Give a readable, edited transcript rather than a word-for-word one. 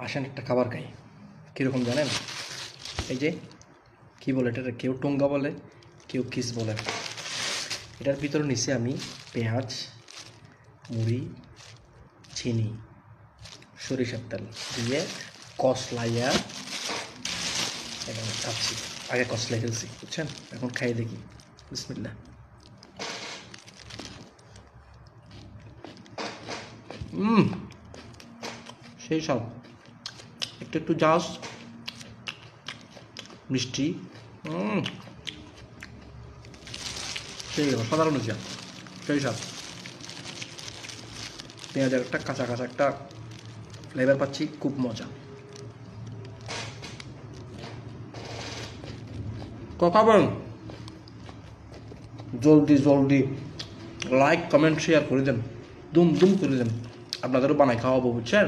আসেন একটা খাবার খাই। কীরকম জানেন? এই যে কী বলে এটা, কেউ টোঙ্গা বলে, কেউ কিস বলে। এটার ভিতরে নিচে আমি পেঁয়াজ, মুড়ি, চিনি, সরিষার তেল দিয়ে কষলাইয়া এখন খাচ্ছি। আগে কষলাই ফেলছি, বুঝছেন? এখন খাই দেখি। বিসমিল্লাহ। সেই সব একটু একটু জাস মিষ্টি, সেই অসাধারণ হয়েছে। সেই সব পেঁয়াজের একটা কাঁচা কাঁচা একটা ফ্লেভার পাচ্ছি, খুব মজা। খাবেন? জলদি জলদি লাইক কমেন্ট শেয়ার করে দেন, দুম দুম করে দেন। আপনাদেরও বানাই খাওয়াবো, বুঝছেন?